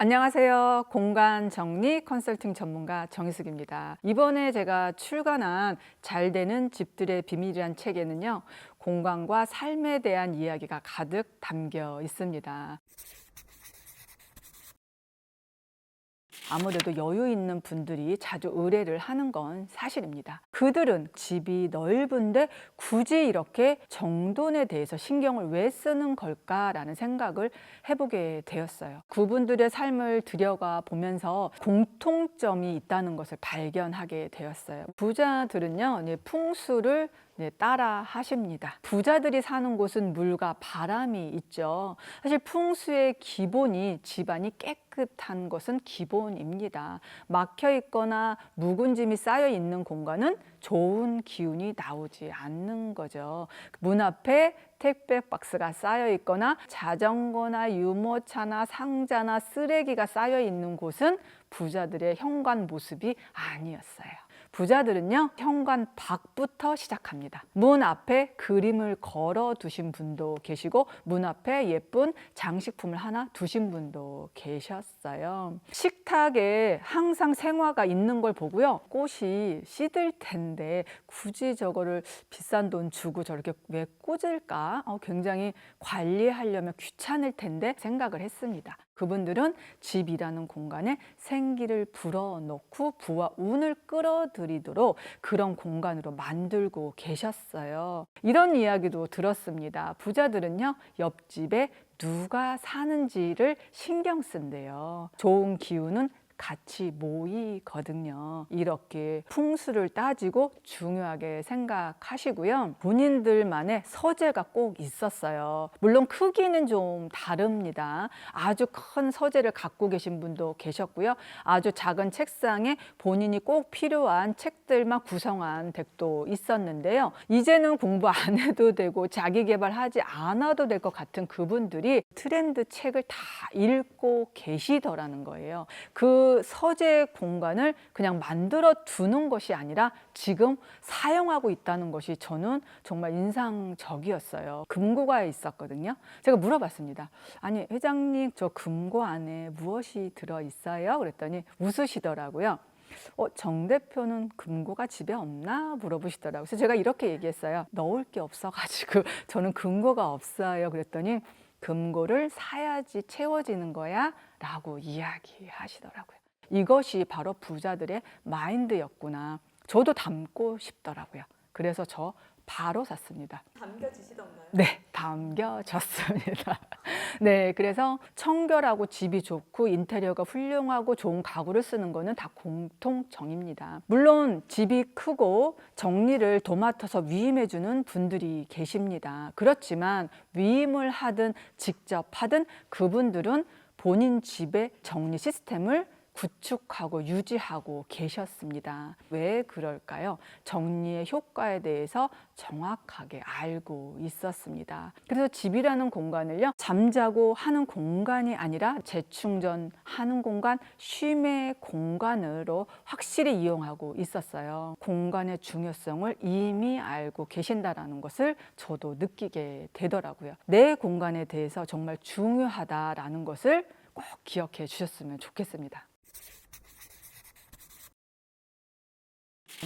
안녕하세요. 공간 정리 컨설팅 전문가 정희숙입니다. 이번에 제가 출간한 잘 되는 집들의 비밀이란 책에는요, 공간과 삶에 대한 이야기가 가득 담겨 있습니다. 아무래도 여유 있는 분들이 자주 의뢰를 하는 건 사실입니다. 그들은 집이 넓은데 굳이 이렇게 정돈에 대해서 신경을 왜 쓰는 걸까라는 생각을 해보게 되었어요. 그분들의 삶을 들여가 보면서 공통점이 있다는 것을 발견하게 되었어요. 부자들은요, 풍수를 따라 하십니다. 부자들이 사는 곳은 물과 바람이 있죠. 사실 풍수의 기본이 집안이 깨끗한 것은 기본입니다. 막혀 있거나 묵은 짐이 쌓여 있는 공간은 좋은 기운이 나오지 않는 거죠. 문 앞에 택배 박스가 쌓여 있거나 자전거나 유모차나 상자나 쓰레기가 쌓여 있는 곳은 부자들의 현관 모습이 아니었어요. 부자들은요, 현관 밖부터 시작합니다. 문 앞에 그림을 걸어 두신 분도 계시고 문 앞에 예쁜 장식품을 하나 두신 분도 계셨어요. 식탁에 항상 생화가 있는 걸 보고요, 꽃이 시들 텐데 굳이 저거를 비싼 돈 주고 저렇게 왜 꽂을까? 굉장히 관리하려면 귀찮을 텐데 생각을 했습니다. 그분들은 집이라는 공간에 생기를 불어넣고 부와 운을 끌어들이도록 그런 공간으로 만들고 계셨어요. 이런 이야기도 들었습니다. 부자들은요, 옆집에 누가 사는지를 신경 쓴대요. 좋은 기운은 같이 모이거든요. 이렇게 풍수를 따지고 중요하게 생각하시고요. 본인들만의 서재가 꼭 있었어요. 물론 크기는 좀 다릅니다. 아주 큰 서재를 갖고 계신 분도 계셨고요. 아주 작은 책상에 본인이 꼭 필요한 책들만 구성한 댁도 있었는데요. 이제는 공부 안 해도 되고 자기 개발하지 않아도 될 것 같은 그분들이 트렌드 책을 다 읽고 계시더라는 거예요. 그 서재 공간을 그냥 만들어 두는 것이 아니라 지금 사용하고 있다는 것이 저는 정말 인상적이었어요. 금고가 있었거든요. 제가 물어봤습니다. 아니, 회장님, 저 금고 안에 무엇이 들어있어요? 그랬더니 웃으시더라고요. 정 대표는 금고가 집에 없나? 물어보시더라고요. 그래서 제가 이렇게 얘기했어요. 넣을 게 없어가지고 저는 금고가 없어요. 그랬더니 금고를 사야지 채워지는 거야 라고 이야기하시더라고요. 이것이 바로 부자들의 마인드였구나. 저도 담고 싶더라고요. 그래서 저 바로 샀습니다. 담겨지시던가요? 네, 담겨졌습니다. 네, 그래서 청결하고 집이 좋고 인테리어가 훌륭하고 좋은 가구를 쓰는 거는 다 공통점입니다. 물론 집이 크고 정리를 도맡아서 위임해주는 분들이 계십니다. 그렇지만 위임을 하든 직접 하든 그분들은 본인 집의 정리 시스템을 구축하고 유지하고 계셨습니다. 왜 그럴까요? 정리의 효과에 대해서 정확하게 알고 있었습니다. 그래서 집이라는 공간을요, 잠자고 하는 공간이 아니라 재충전하는 공간, 쉼의 공간으로 확실히 이용하고 있었어요. 공간의 중요성을 이미 알고 계신다는 것을 저도 느끼게 되더라고요. 내 공간에 대해서 정말 중요하다라는 것을 꼭 기억해 주셨으면 좋겠습니다.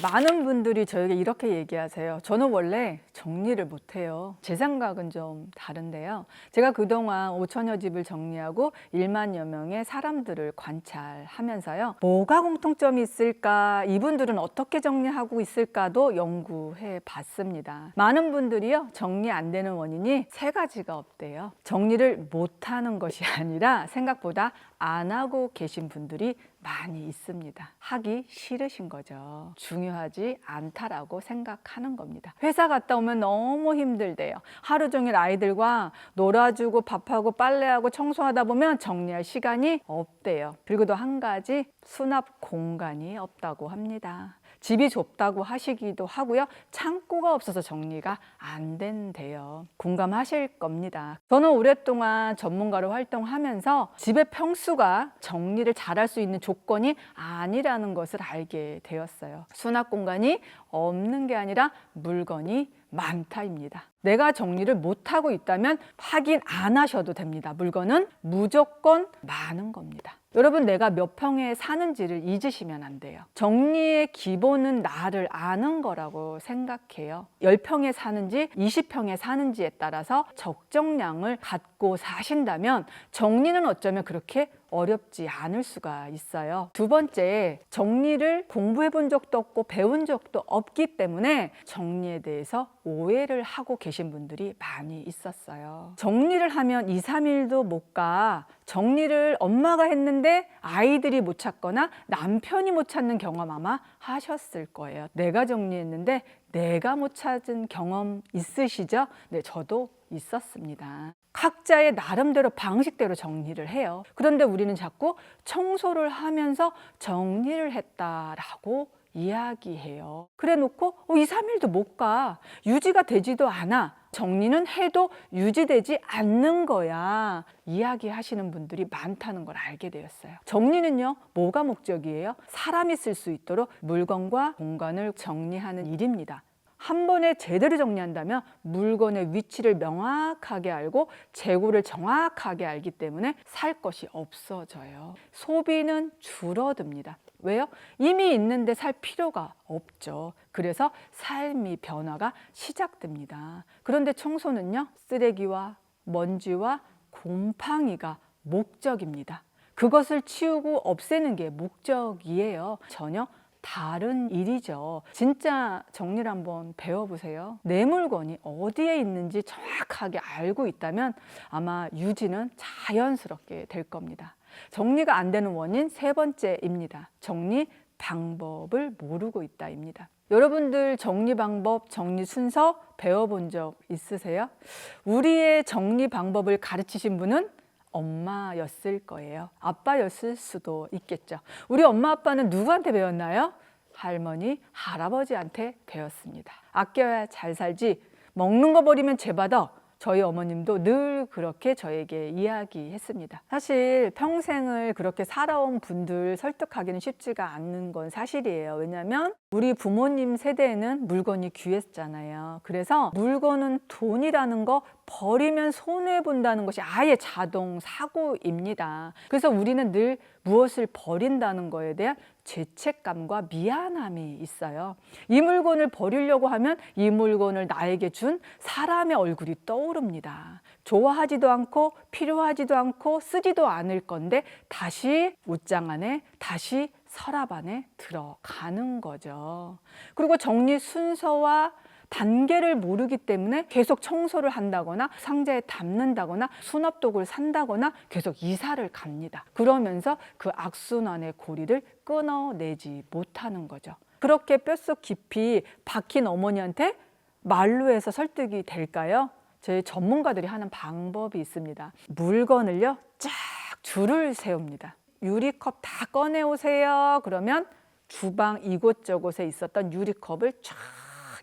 많은 분들이 저에게 이렇게 얘기하세요. 저는 원래 정리를 못해요. 제 생각은 좀 다른데요. 제가 그동안 5천여 집을 정리하고 1만여 명의 사람들을 관찰하면서요, 뭐가 공통점이 있을까, 이분들은 어떻게 정리하고 있을까도 연구해 봤습니다. 많은 분들이요, 정리 안 되는 원인이 3가지가 없대요. 정리를 못하는 것이 아니라 생각보다 안 하고 계신 분들이 많이 있습니다. 하기 싫으신 거죠. 중요하지 않다라고 생각하는 겁니다. 회사 갔다 오면 너무 힘들대요. 하루 종일 아이들과 놀아주고 밥하고 빨래하고 청소하다 보면 정리할 시간이 없대요. 그리고 또 한 가지, 수납 공간이 없다고 합니다. 집이 좁다고 하시기도 하고요. 창고가 없어서 정리가 안 된대요. 공감하실 겁니다. 저는 오랫동안 전문가로 활동하면서 집의 평수가 정리를 잘할 수 있는 조건이 아니라는 것을 알게 되었어요. 수납 공간이 없는 게 아니라 물건이 많다입니다. 내가 정리를 못하고 있다면 확인 안 하셔도 됩니다. 물건은 무조건 많은 겁니다. 여러분, 내가 몇 평에 사는지를 잊으시면 안 돼요. 정리의 기본은 나를 아는 거라고 생각해요. 10평에 사는지 20평에 사는지에 따라서 적정량을 갖고 사신다면 정리는 어쩌면 그렇게 어렵지 않을 수가 있어요. 두 번째, 정리를 공부해 본 적도 없고 배운 적도 없기 때문에 정리에 대해서 오해를 하고 계신 분들이 많이 있었어요. 정리를 하면 2, 3일도 못 가. 정리를 엄마가 했는데 아이들이 못 찾거나 남편이 못 찾는 경험 아마 하셨을 거예요. 내가 정리했는데 내가 못 찾은 경험 있으시죠? 네, 저도 있었습니다. 각자의 나름대로 방식대로 정리를 해요. 그런데 우리는 자꾸 청소를 하면서 정리를 했다라고 이야기해요. 그래 놓고 2, 3일도 못 가. 유지가 되지도 않아. 정리는 해도 유지되지 않는 거야. 이야기하시는 분들이 많다는 걸 알게 되었어요. 정리는요, 뭐가 목적이에요? 사람이 쓸 수 있도록 물건과 공간을 정리하는 일입니다. 한 번에 제대로 정리한다면 물건의 위치를 명확하게 알고 재고를 정확하게 알기 때문에 살 것이 없어져요. 소비는 줄어듭니다. 왜요? 이미 있는데 살 필요가 없죠. 그래서 삶의 변화가 시작됩니다. 그런데 청소는요, 쓰레기와 먼지와 곰팡이가 목적입니다. 그것을 치우고 없애는 게 목적이에요. 전혀 다른 일이죠. 진짜 정리를 한번 배워보세요. 내 물건이 어디에 있는지 정확하게 알고 있다면 아마 유지는 자연스럽게 될 겁니다. 정리가 안 되는 원인 세 번째입니다. 정리 방법을 모르고 있다입니다. 여러분들 정리 방법, 정리 순서 배워본 적 있으세요? 우리의 정리 방법을 가르치신 분은 엄마였을 거예요. 아빠였을 수도 있겠죠. 우리 엄마 아빠는 누구한테 배웠나요? 할머니, 할아버지한테 배웠습니다. 아껴야 잘 살지, 먹는 거 버리면 죄받아. 저희 어머님도 늘 그렇게 저에게 이야기했습니다. 사실 평생을 그렇게 살아온 분들 설득하기는 쉽지가 않는 건 사실이에요. 왜냐하면 우리 부모님 세대에는 물건이 귀했잖아요. 그래서 물건은 돈이라는 거 버리면 손해본다는 것이 아예 자동 사고입니다. 그래서 우리는 늘 무엇을 버린다는 거에 대한 죄책감과 미안함이 있어요. 이 물건을 버리려고 하면 이 물건을 나에게 준 사람의 얼굴이 떠오릅니다. 좋아하지도 않고 필요하지도 않고 쓰지도 않을 건데 다시 옷장 안에, 다시 서랍 안에 들어가는 거죠. 그리고 정리 순서와 단계를 모르기 때문에 계속 청소를 한다거나 상자에 담는다거나 수납독을 산다거나 계속 이사를 갑니다. 그러면서 그 악순환의 고리를 끊어내지 못하는 거죠. 그렇게 뼛속 깊이 박힌 어머니한테 말로 해서 설득이 될까요? 저희 전문가들이 하는 방법이 있습니다. 물건을요, 쫙 줄을 세웁니다. 유리컵 다 꺼내오세요. 그러면 주방 이곳저곳에 있었던 유리컵을 쫙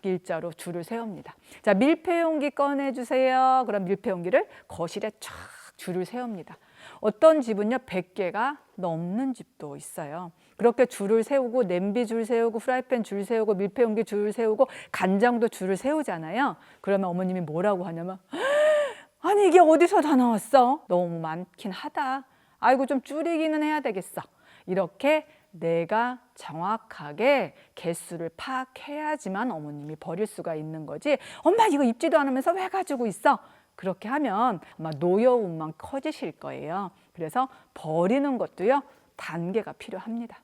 일자로 줄을 세웁니다. 자, 밀폐용기 꺼내주세요. 그럼 밀폐용기를 거실에 쫙 줄을 세웁니다. 어떤 집은요 100개가 넘는 집도 있어요. 그렇게 줄을 세우고 냄비 줄 세우고 프라이팬 줄 세우고 밀폐용기 줄 세우고 간장도 줄을 세우잖아요. 그러면 어머님이 뭐라고 하냐면 아니 이게 어디서 다 나왔어? 너무 많긴 하다. 아이고 좀 줄이기는 해야 되겠어. 이렇게 내가 정확하게 개수를 파악해야지만 어머님이 버릴 수가 있는 거지. 엄마 이거 입지도 않으면서 왜 가지고 있어? 그렇게 하면 아마 노여움만 커지실 거예요. 그래서 버리는 것도요 단계가 필요합니다.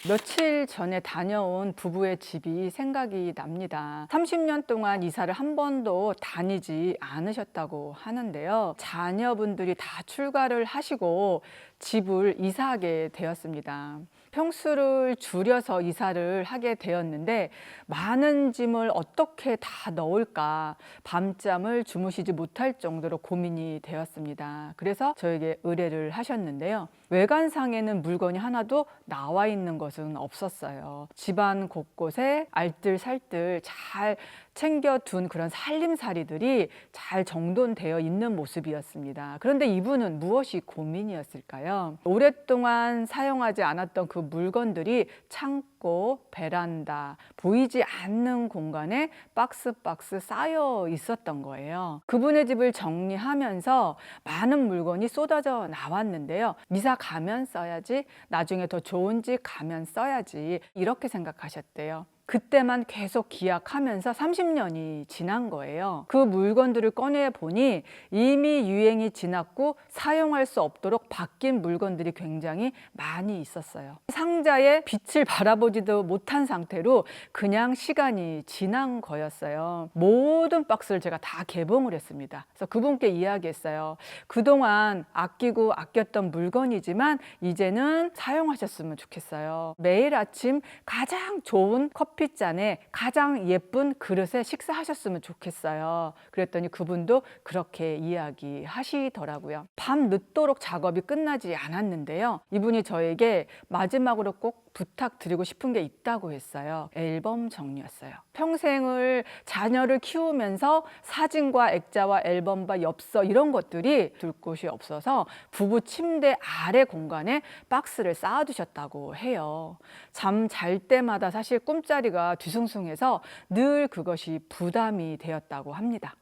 며칠 전에 다녀온 부부의 집이 생각이 납니다. 30년 동안 이사를 한 번도 다니지 않으셨다고 하는데요. 자녀분들이 다 출가를 하시고 집을 이사하게 되었습니다. 평수를 줄여서 이사를 하게 되었는데 많은 짐을 어떻게 다 넣을까 밤잠을 주무시지 못할 정도로 고민이 되었습니다. 그래서 저에게 의뢰를 하셨는데요. 외관상에는 물건이 하나도 나와 있는 것은 없었어요. 집안 곳곳에 알뜰살뜰 잘 챙겨둔 그런 살림살이들이 잘 정돈되어 있는 모습이었습니다. 그런데 이분은 무엇이 고민이었을까요? 오랫동안 사용하지 않았던 그 물건들이 창고, 베란다, 보이지 않는 공간에 박스 쌓여 있었던 거예요. 그분의 집을 정리하면서 많은 물건이 쏟아져 나왔는데요. 이사 가면 써야지, 나중에 더 좋은 집 가면 써야지, 이렇게 생각하셨대요. 그때만 계속 기약하면서 30년이 지난 거예요. 그 물건들을 꺼내 보니 이미 유행이 지났고 사용할 수 없도록 바뀐 물건들이 굉장히 많이 있었어요. 상자에 빛을 바라보지도 못한 상태로 그냥 시간이 지난 거였어요. 모든 박스를 제가 다 개봉을 했습니다. 그래서 그분께 이야기했어요. 그동안 아끼고 아꼈던 물건이지만 이제는 사용하셨으면 좋겠어요. 매일 아침 가장 좋은 커피잔에 가장 예쁜 그릇에 식사하셨으면 좋겠어요. 그랬더니 그분도 그렇게 이야기하시더라고요. 밤 늦도록 작업이 끝나지 않았는데요. 이분이 저에게 마지막으로 꼭 부탁드리고 싶은 게 있다고 했어요. 앨범 정리였어요. 평생을 자녀를 키우면서 사진과 액자와 앨범과 엽서 이런 것들이 둘 곳이 없어서 부부 침대 아래 공간에 박스를 쌓아두셨다고 해요. 잠 잘 때마다 사실 꿈자리가 뒤숭숭해서 늘 그것이 부담이 되었다고 합니다.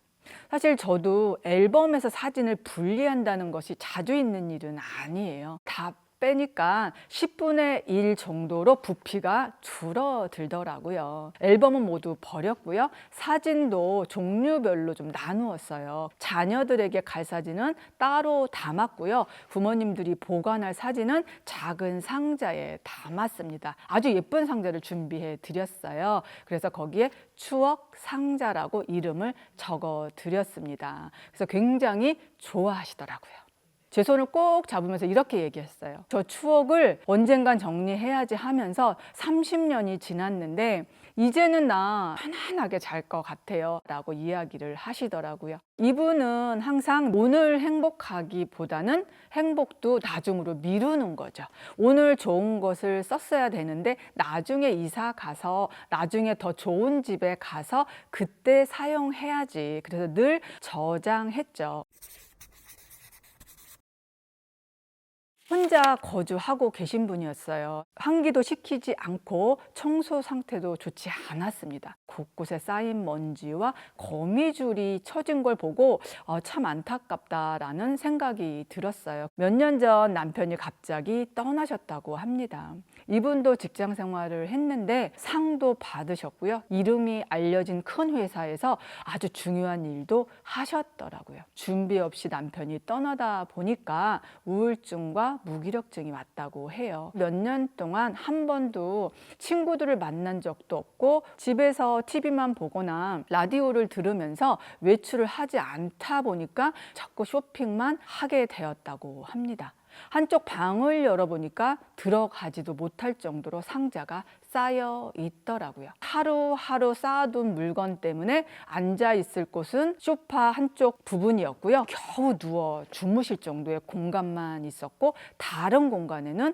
사실 저도 앨범에서 사진을 분리한다는 것이 자주 있는 일은 아니에요. 다 빼니까 10분의 1 정도로 부피가 줄어들더라고요. 앨범은 모두 버렸고요. 사진도 종류별로 좀 나누었어요. 자녀들에게 갈 사진은 따로 담았고요. 부모님들이 보관할 사진은 작은 상자에 담았습니다. 아주 예쁜 상자를 준비해 드렸어요. 그래서 거기에 추억 상자라고 이름을 적어 드렸습니다. 그래서 굉장히 좋아하시더라고요. 제 손을 꼭 잡으면서 이렇게 얘기했어요. 저 추억을 언젠간 정리해야지 하면서 30년이 지났는데 이제는 나 편안하게 잘 것 같아요 라고 이야기를 하시더라고요. 이분은 항상 오늘 행복하기보다는 행복도 나중으로 미루는 거죠. 오늘 좋은 것을 썼어야 되는데 나중에 이사 가서 나중에 더 좋은 집에 가서 그때 사용해야지. 그래서 늘 저장했죠. 혼자 거주하고 계신 분이었어요. 환기도 시키지 않고 청소 상태도 좋지 않았습니다. 곳곳에 쌓인 먼지와 거미줄이 처진 걸 보고 참 안타깝다라는 생각이 들었어요. 몇 년 전 남편이 갑자기 떠나셨다고 합니다. 이분도 직장 생활을 했는데 상도 받으셨고요. 이름이 알려진 큰 회사에서 아주 중요한 일도 하셨더라고요. 준비 없이 남편이 떠나다 보니까 우울증과 무기력증이 왔다고 해요. 몇 년 동안 한 번도 친구들을 만난 적도 없고 집에서 TV만 보거나 라디오를 들으면서 외출을 하지 않다 보니까 자꾸 쇼핑만 하게 되었다고 합니다. 한쪽 방을 열어보니까 들어가지도 못할 정도로 상자가 쌓여 있더라고요. 하루하루 쌓아둔 물건 때문에 앉아 있을 곳은 소파 한쪽 부분이었고요. 겨우 누워 주무실 정도의 공간만 있었고 다른 공간에는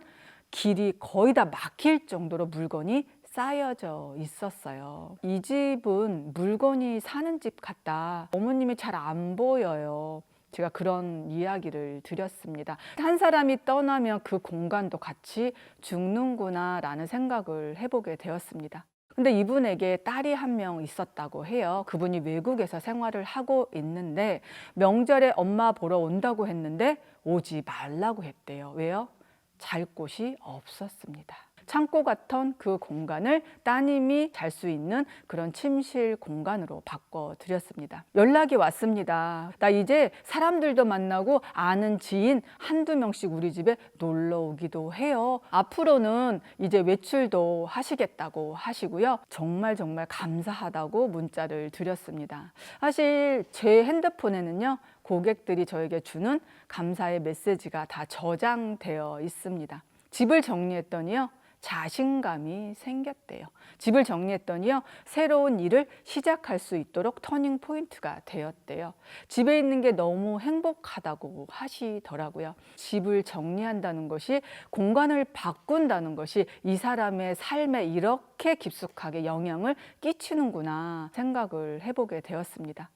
길이 거의 다 막힐 정도로 물건이 쌓여져 있었어요. 이 집은 물건이 사는 집 같다. 어머님이 잘 안 보여요. 제가 그런 이야기를 드렸습니다. 한 사람이 떠나면 그 공간도 같이 죽는구나 라는 생각을 해보게 되었습니다. 근데 이분에게 딸이 한 명 있었다고 해요. 그분이 외국에서 생활을 하고 있는데 명절에 엄마 보러 온다고 했는데 오지 말라고 했대요. 왜요? 잘 곳이 없었습니다. 창고 같은 그 공간을 따님이 잘 수 있는 그런 침실 공간으로 바꿔드렸습니다. 연락이 왔습니다. 나 이제 사람들도 만나고 아는 지인 한두 명씩 우리 집에 놀러 오기도 해요. 앞으로는 이제 외출도 하시겠다고 하시고요. 정말 감사하다고 문자를 드렸습니다. 사실 제 핸드폰에는요. 고객들이 저에게 주는 감사의 메시지가 다 저장되어 있습니다. 집을 정리했더니요. 자신감이 생겼대요. 집을 정리했더니요. 새로운 일을 시작할 수 있도록 터닝 포인트가 되었대요. 집에 있는 게 너무 행복하다고 하시더라고요. 집을 정리한다는 것이 공간을 바꾼다는 것이 이 사람의 삶에 이렇게 깊숙하게 영향을 끼치는구나 생각을 해보게 되었습니다.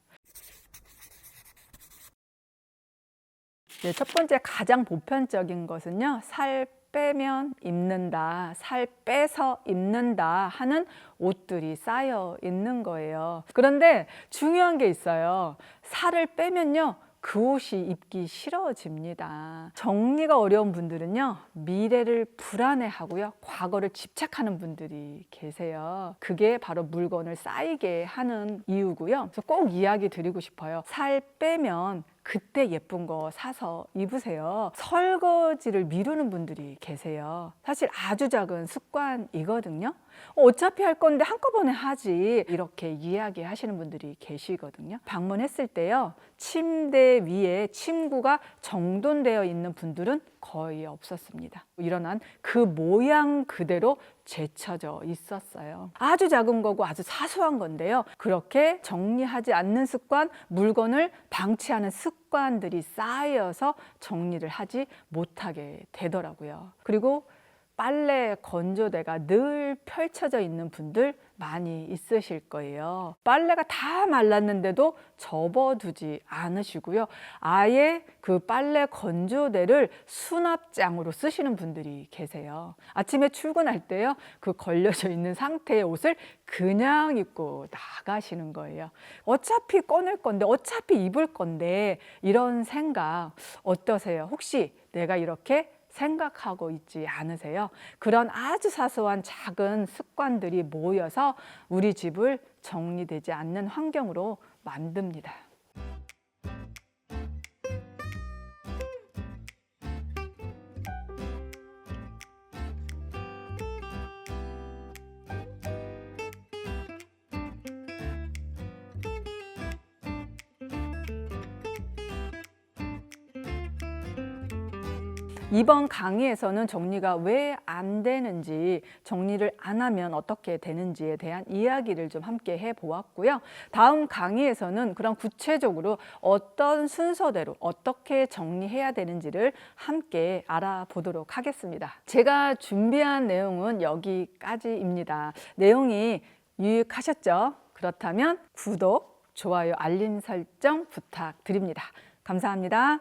네, 첫 번째 가장 보편적인 것은요. 살 빼면 입는다, 살 빼서 입는다 하는 옷들이 쌓여 있는 거예요. 그런데 중요한 게 있어요. 살을 빼면요, 그 옷이 입기 싫어집니다. 정리가 어려운 분들은요, 미래를 불안해하고요, 과거를 집착하는 분들이 계세요. 그게 바로 물건을 쌓이게 하는 이유고요. 그래서 꼭 이야기 드리고 싶어요. 살 빼면 그때 예쁜 거 사서 입으세요. 설거지를 미루는 분들이 계세요. 사실 아주 작은 습관이거든요. 어차피 할 건데 한꺼번에 하지, 이렇게 이야기하시는 분들이 계시거든요. 방문했을 때요, 침대 위에 침구가 정돈되어 있는 분들은 거의 없었습니다. 일어난 그 모양 그대로 제쳐져 있었어요. 아주 작은 거고 아주 사소한 건데요, 그렇게 정리하지 않는 습관, 물건을 방치하는 습관들이 쌓여서 정리를 하지 못하게 되더라고요. 그리고 빨래 건조대가 늘 펼쳐져 있는 분들 많이 있으실 거예요. 빨래가 다 말랐는데도 접어두지 않으시고요, 아예 그 빨래 건조대를 수납장으로 쓰시는 분들이 계세요. 아침에 출근할 때요, 그 걸려져 있는 상태의 옷을 그냥 입고 나가시는 거예요. 어차피 꺼낼 건데, 어차피 입을 건데, 이런 생각 어떠세요? 혹시 내가 이렇게 생각하고 있지 않으세요? 그런 아주 사소한 작은 습관들이 모여서 우리 집을 정리되지 않는 환경으로 만듭니다. 이번 강의에서는 정리가 왜 안 되는지, 정리를 안 하면 어떻게 되는지에 대한 이야기를 좀 함께 해보았고요. 다음 강의에서는 그런 구체적으로 어떤 순서대로 어떻게 정리해야 되는지를 함께 알아보도록 하겠습니다. 제가 준비한 내용은 여기까지입니다. 내용이 유익하셨죠? 그렇다면 구독, 좋아요, 알림 설정 부탁드립니다. 감사합니다.